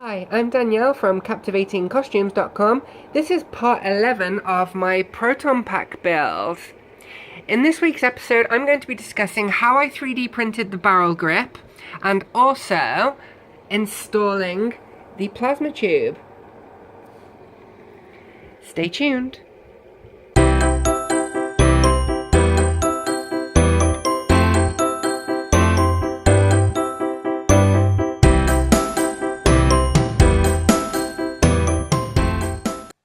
Hi, I'm Danielle from CaptivatingCostumes.com. This is part 11 of my Proton Pack build. In this week's episode, I'm going to be discussing how I 3D printed the barrel grip and also installing the plasma tube. Stay tuned.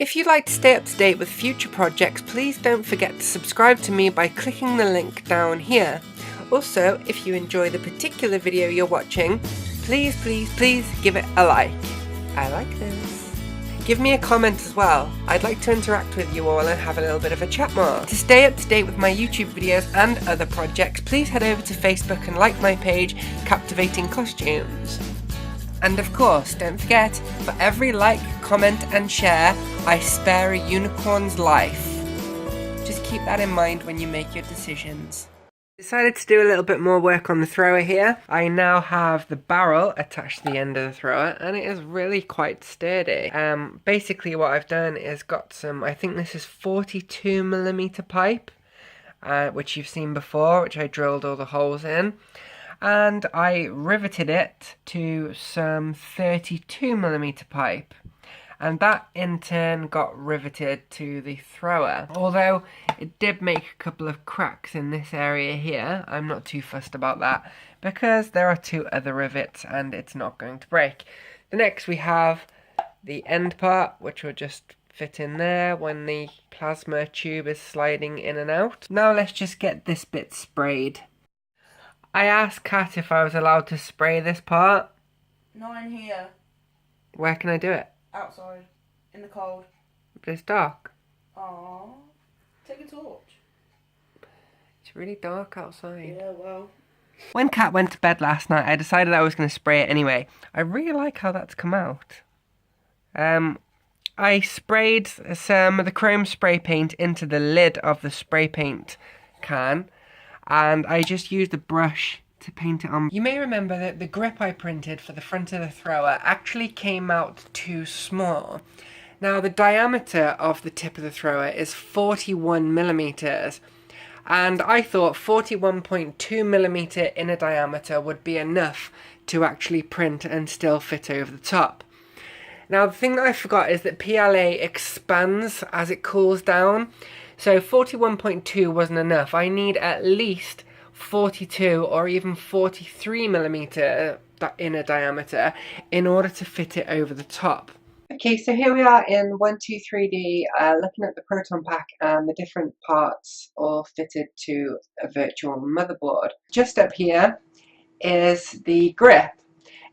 If you'd like to stay up to date with future projects, please don't forget to subscribe to me by clicking the link down here. Also, if you enjoy the particular video you're watching, please give it a like. I like this. Give me a comment as well. I'd like to interact with you all and have a little bit of a chat more. To stay up to date with my YouTube videos and other projects, please head over to Facebook and like my page, Captivating Costumes. And of course, don't forget, for every like, comment and share, I spare a unicorn's life. Just keep that in mind when you make your decisions. Decided to do a little bit more work on the thrower here. I now have the barrel attached to the end of the thrower and it is really quite sturdy. Basically what I've done is got some, I think this is 42mm pipe, which you've seen before, which I drilled all the holes in. And I riveted it to some 32mm pipe, and that in turn got riveted to the thrower. Although it did make a couple of cracks in this area here, I'm not too fussed about that because there are two other rivets and it's not going to break. The next we have the end part, which will just fit in there when the plasma tube is sliding in and out. Now let's just get this bit sprayed. I asked Kat if I was allowed to spray this part. Not in here. Where can I do it? Outside. In the cold. But it's dark. Aww. Take a torch. It's really dark outside. Yeah, well. When Kat went to bed last night, I decided I was going to spray it anyway. I really like how that's come out. I sprayed some of the chrome spray paint into the lid of the spray paint can. And I just used a brush to paint it on. You may remember that the grip I printed for the front of the thrower actually came out too small. Now the diameter of the tip of the thrower is 41mm, and I thought 41.2mm inner diameter would be enough to actually print and still fit over the top. Now the thing that I forgot is that PLA expands as it cools down. So 41.2 wasn't enough. I need at least 42 or even 43mm inner diameter in order to fit it over the top. Okay, so here we are in 123D looking at the Proton Pack and the different parts all fitted to a virtual motherboard. Just up here is the grip.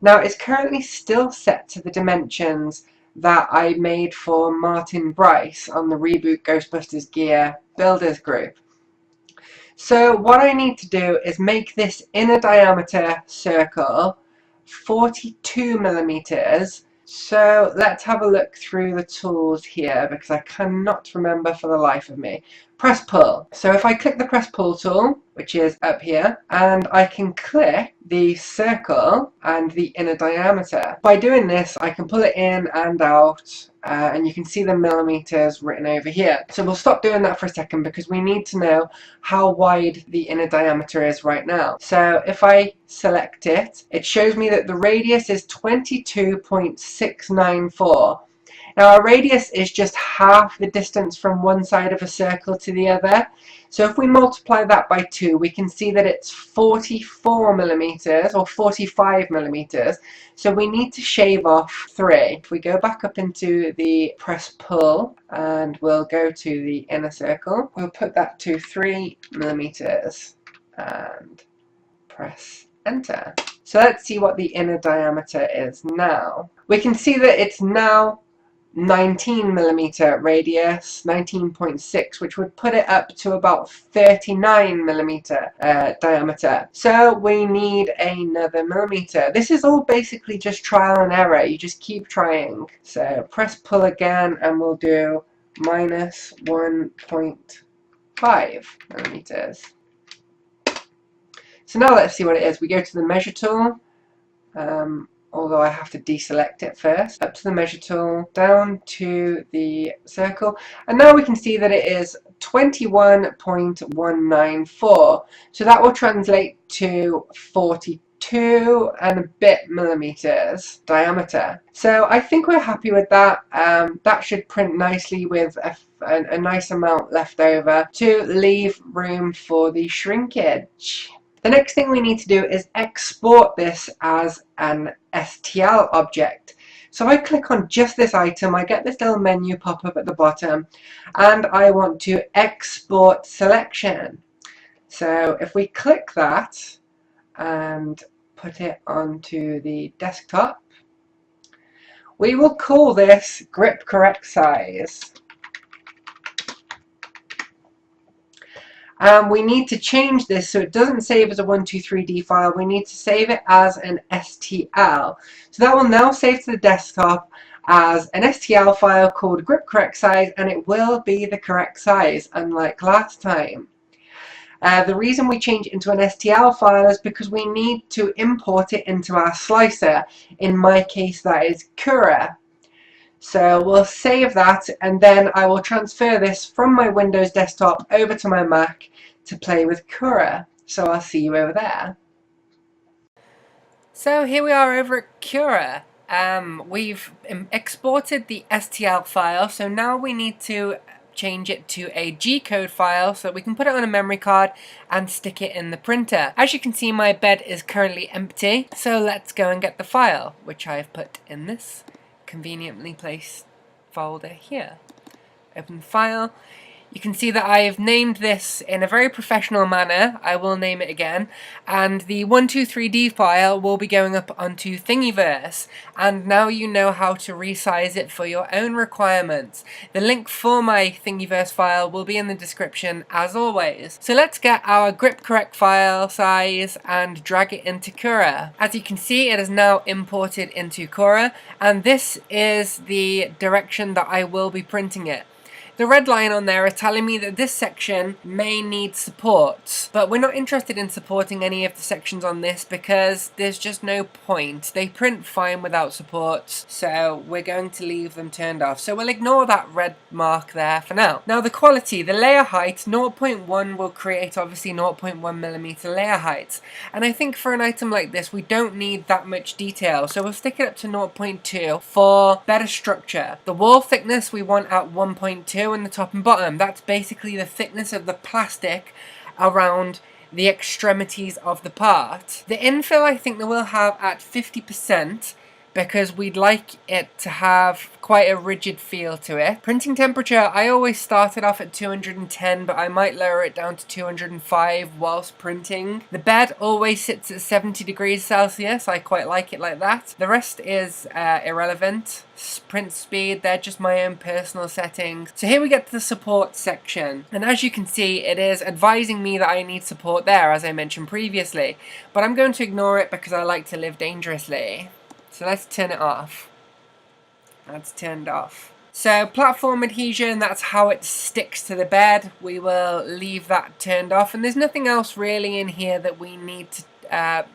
Now it's currently still set to the dimensions that I made for Martin Bryce on the Reboot Ghostbusters gear builders group. So what I need to do is make this inner diameter circle 42mm. So let's have a look through the tools here because I cannot remember for the life of me. Press pull. So if I click the press pull tool, which is up here, and I can click the circle and the inner diameter. By doing this, I can pull it in and out, and you can see the millimeters written over here. So we'll stop doing that for a second because we need to know how wide the inner diameter is right now. So if I select it, it shows me that the radius is 22.694. Now a radius is just half the distance from one side of a circle to the other. So if we multiply that by 2, we can see that it's 44mm or 45mm. So we need to shave off 3. If we go back up into the press pull and we'll go to the inner circle, we'll put that to 3mm and press enter. So let's see what the inner diameter is now. We can see that it's now 19mm radius, 19.6, which would put it up to about 39mm diameter. So we need another millimeter. This is all basically just trial and error. You just keep trying. So press pull again and we'll do minus 1.5mm. So now let's see what it is. We go to the measure tool, although I have to deselect it first. Up to the measure tool, down to the circle, and now we can see that it is 21.194. So that will translate to 42 and a bit millimeters diameter. So I think we're happy with that. That should print nicely with a nice amount left over to leave room for the shrinkage. The next thing we need to do is export this as an Stl object. So I click on just this item, I get this little menu pop up at the bottom, and I want to export selection. So if we click that and put it onto the desktop, we will call this grip correct size. We need to change this so it doesn't save as a 123D file. We need to save it as an STL. So that will now save to the desktop as an STL file called grip correct size, and it will be the correct size, unlike last time. The reason we change it into an STL file is because we need to import it into our slicer. In my case, that is Cura. So we'll save that, and then I will transfer this from my Windows desktop over to my Mac to play with Cura. So I'll see you over there. So here we are over at Cura. We've exported the STL file, so now we need to change it to a G-code file so we can put it on a memory card and stick it in the printer. As you can see, my bed is currently empty, so let's go and get the file, which I've put in this conveniently placed folder here. Open the file. You can see that I've named this in a very professional manner. I will name it again. And the 123D file will be going up onto Thingiverse. And now you know how to resize it for your own requirements. The link for my Thingiverse file will be in the description as always. So let's get our grip correct file size and drag it into Cura. As you can see, it is now imported into Cura, and this is the direction that I will be printing it. The red line on there is telling me that this section may need support, but we're not interested in supporting any of the sections on this because there's just no point. They print fine without supports, so we're going to leave them turned off. So we'll ignore that red mark there for now. Now the quality, the layer height, 0.1 will create obviously 0.1mm layer height. And I think for an item like this, we don't need that much detail, so we'll stick it up to 0.2 for better structure. The wall thickness we want at 1.2 in the top and bottom. That's basically the thickness of the plastic around the extremities of the part. The infill I think that we'll have at 50% because we'd like it to have quite a rigid feel to it. Printing temperature, I always started off at 210, but I might lower it down to 205 whilst printing. The bed always sits at 70 degrees Celsius. I quite like it like that. The rest is irrelevant. Print speed, they're just my own personal settings. So here we get to the support section, and as you can see, it is advising me that I need support there, as I mentioned previously, but I'm going to ignore it because I like to live dangerously. So let's turn it off. That's turned off. So platform adhesion, that's how it sticks to the bed. We will leave that turned off, and there's nothing else really in here that we need to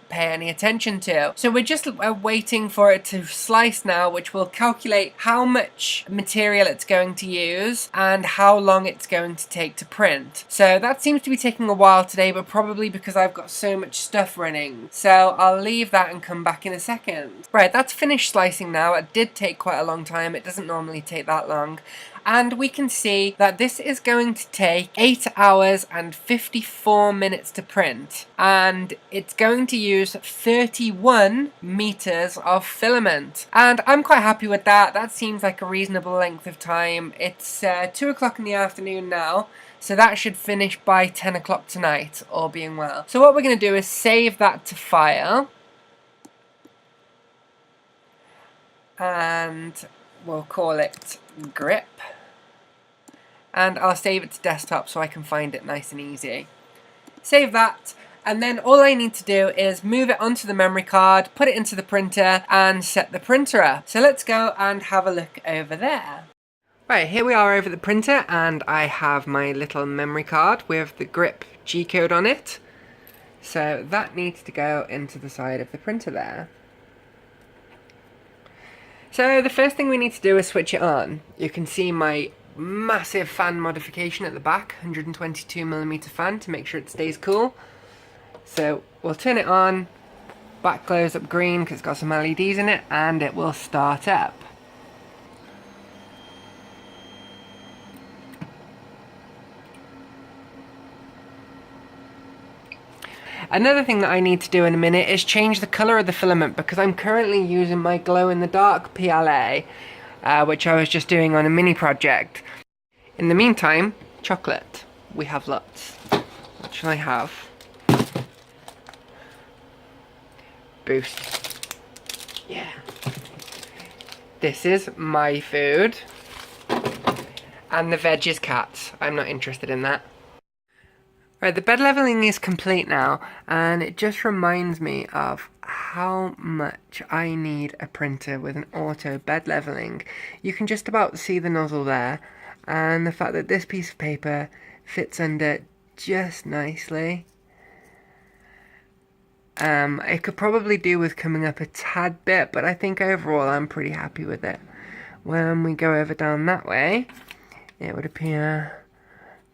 pay any attention to. So we're just waiting for it to slice now, which will calculate how much material it's going to use and how long it's going to take to print. So that seems to be taking a while today, but probably because I've got so much stuff running. So I'll leave that and come back in a second. Right, that's finished slicing now. It did take quite a long time. It doesn't normally take that long. And we can see that this is going to take 8 hours and 54 minutes to print, and it's going to use 31 meters of filament, and I'm quite happy with that. That seems like a reasonable length of time. It's 2 o'clock in the afternoon now, so that should finish by 10 o'clock tonight, all being well. So what we're going to do is save that to file, and we'll call it grip, and I'll save it to desktop so I can find it nice and easy. Save that, and then all I need to do is move it onto the memory card, put it into the printer, and set the printer up. So let's go and have a look over there. Right, here we are over the printer, and I have my little memory card with the grip G-code on it. So that needs to go into the side of the printer there. So the first thing we need to do is switch it on. You can see my massive fan modification at the back, 122mm fan to make sure it stays cool. So we'll turn it on, back glows up green because it's got some LEDs in it, and it will start up. Another thing that I need to do in a minute is change the colour of the filament, because I'm currently using my glow-in-the-dark PLA, which I was just doing on a mini project. In the meantime, chocolate. We have lots. What shall I have? Boost. Yeah. This is my food. And the veg is cats. I'm not interested in that. Right, the bed leveling is complete now, and it just reminds me of how much I need a printer with an auto bed leveling. You can just about see the nozzle there, and the fact that this piece of paper fits under just nicely. It could probably do with coming up a tad bit, but I think overall I'm pretty happy with it. When we go over down that way, it would appear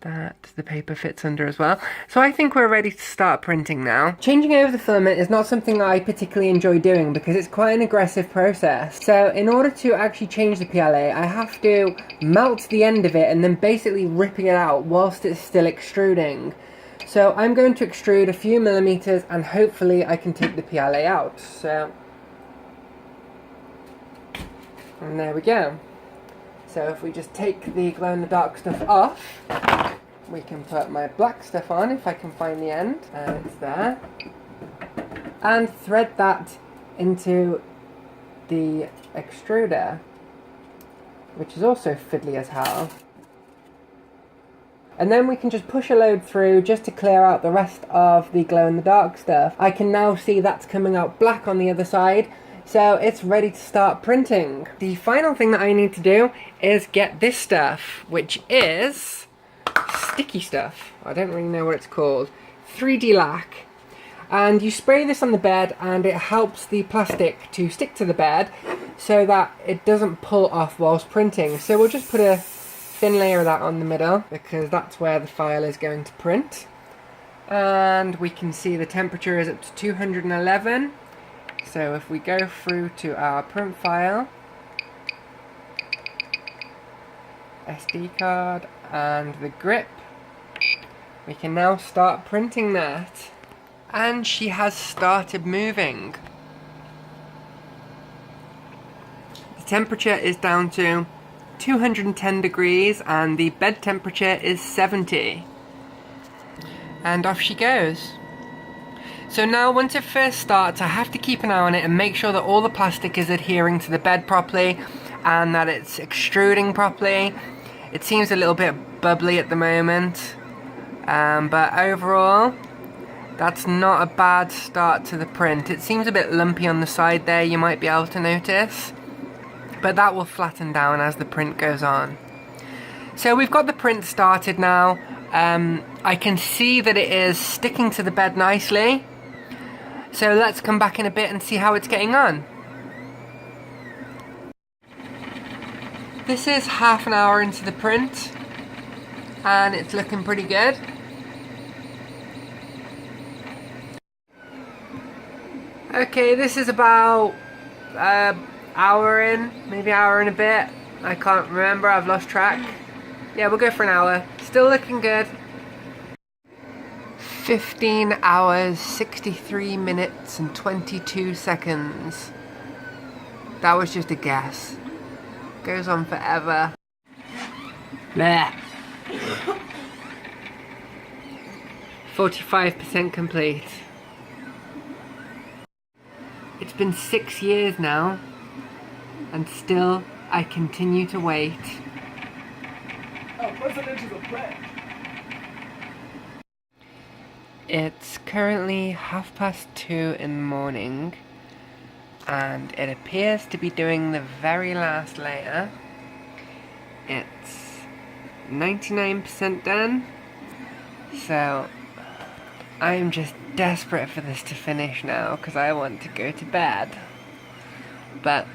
that the paper fits under as well. So I think we're ready to start printing now. Changing over the filament is not something that I particularly enjoy doing because it's quite an aggressive process. So in order to actually change the PLA, I have to melt the end of it and then basically ripping it out whilst it's still extruding. So I'm going to extrude a few millimeters and hopefully I can take the PLA out. So, and there we go. So if we just take the glow-in-the-dark stuff off, we can put my black stuff on if I can find the end. And it's there. And thread that into the extruder, which is also fiddly as hell. And then we can just push a load through just to clear out the rest of the glow-in-the-dark stuff. I can now see that's coming out black on the other side. So it's ready to start printing. The final thing that I need to do is get this stuff, which is sticky stuff. I don't really know what it's called. 3D lac. And you spray this on the bed and it helps the plastic to stick to the bed so that it doesn't pull off whilst printing. So we'll just put a thin layer of that on the middle because that's where the file is going to print. And we can see the temperature is up to 211. So if we go through to our print file, SD card and the grip, we can now start printing that. And she has started moving. The temperature is down to 210 degrees and the bed temperature is 70. And off she goes. So now once it first starts, I have to keep an eye on it and make sure that all the plastic is adhering to the bed properly and that it's extruding properly. It seems a little bit bubbly at the moment, but overall that's not a bad start to the print. It seems a bit lumpy on the side there, you might be able to notice, but that will flatten down as the print goes on. So we've got the print started now. I can see that it is sticking to the bed nicely. So let's come back in a bit and see how it's getting on. This is half an hour into the print and it's looking pretty good. Okay, this is about hour in, maybe hour and a bit. I can't remember, I've lost track. Yeah, we'll go for an hour. Still looking good. 15 hours, 63 minutes and 22 seconds. That was just a guess. Goes on forever. Blech. 45% complete. It's been 6 years now, and still I continue to wait. It's currently 2:30 in the morning, and it appears to be doing the very last layer. It's 99% done, so I'm just desperate for this to finish now because I want to go to bed. But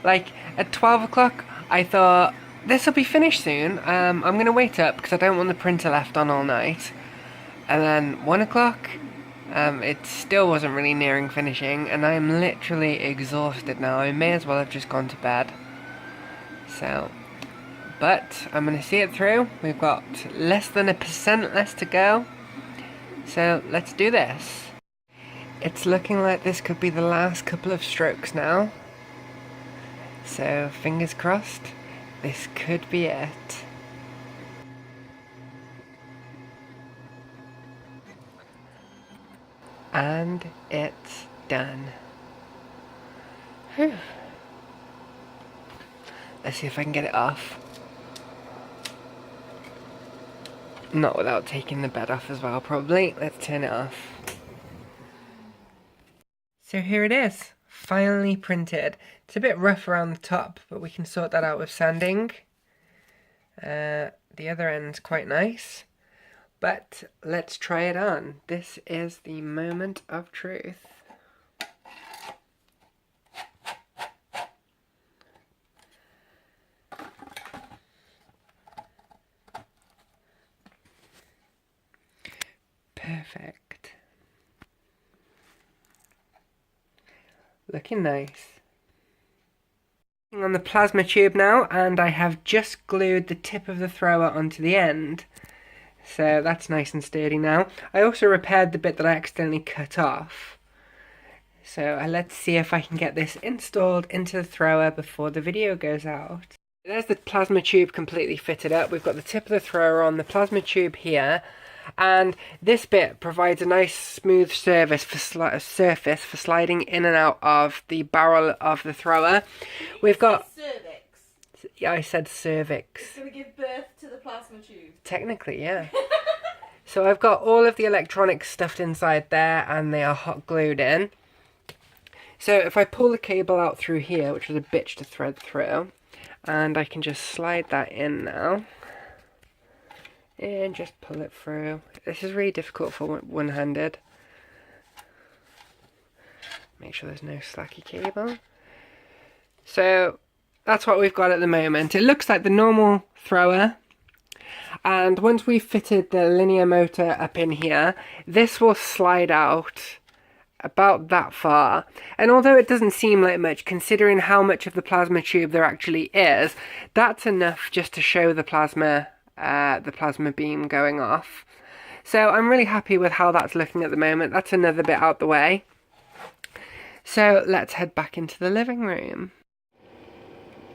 Like, at 12 o'clock, I thought, this will be finished soon. I'm going to wait up because I don't want the printer left on all night. And then 1 o'clock, it still wasn't really nearing finishing, and I'm literally exhausted now. I may as well have just gone to bed. So, but I'm going to see it through. We've got less than 1% less to go. So, let's do this. It's looking like this could be the last couple of strokes now. So, fingers crossed, this could be it. And it's done. Whew. Let's see if I can get it off. Not without taking the bed off as well, probably. Let's turn it off. So here it is, finally printed. It's a bit rough around the top, but we can sort that out with sanding. The other end's quite nice. But let's try it on. This is the moment of truth. Perfect. Looking nice. On the plasma tube now, and I have just glued the tip of the thrower onto the end. So that's nice and sturdy now. I also repaired the bit that I accidentally cut off. So let's see if I can get this installed into the thrower before the video goes out. There's the plasma tube completely fitted up. We've got the tip of the thrower on, the plasma tube here. And this bit provides a nice smooth surface for sliding in and out of the barrel of the thrower. We've got... cervix. Yeah, I said cervix. It's going to give birth to the plasma tube. Technically, yeah. So I've got all of the electronics stuffed inside there, and they are hot glued in. So if I pull the cable out through here, which was a bitch to thread through, and I can just slide that in now. And just pull it through. This is really difficult for one-handed. Make sure there's no slacky cable. So that's what we've got at the moment. It looks like the normal thrower. And once we've fitted the linear motor up in here, this will slide out about that far. And although it doesn't seem like much, considering how much of the plasma tube there actually is, that's enough just to show the plasma beam going off. So I'm really happy with how that's looking at the moment. That's another bit out the way. So let's head back into the living room.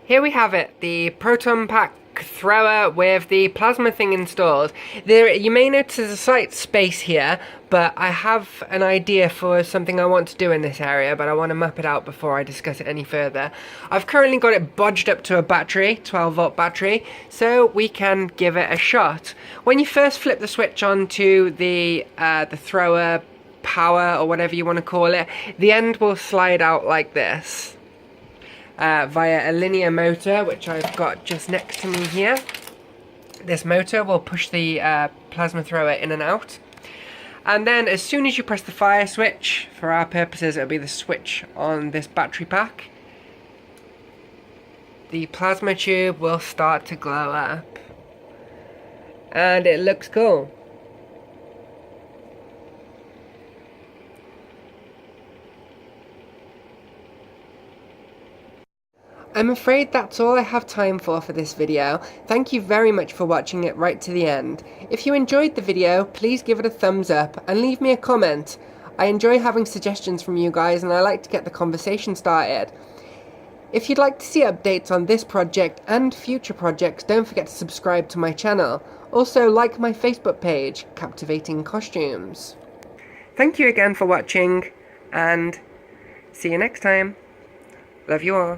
Here we have it, the Proton Pack thrower with the plasma thing installed. There, you may notice there's a slight space here, but I have an idea for something I want to do in this area, but I want to map it out before I discuss it any further. I've currently got it bodged up to a battery, 12-volt battery, so we can give it a shot. When you first flip the switch onto the thrower power, or whatever you want to call it, the end will slide out like this. Via a linear motor, which I've got just next to me here. This motor will push the plasma thrower in and out. And then as soon as you press the fire switch, for our purposes it'll be the switch on this battery pack, the plasma tube will start to glow up. And it looks cool. I'm afraid that's all I have time for this video. Thank you very much for watching it right to the end. If you enjoyed the video, please give it a thumbs up and leave me a comment. I enjoy having suggestions from you guys, and I like to get the conversation started. If you'd like to see updates on this project and future projects, don't forget to subscribe to my channel. Also, like my Facebook page, Captivating Costumes. Thank you again for watching, and see you next time. Love you all.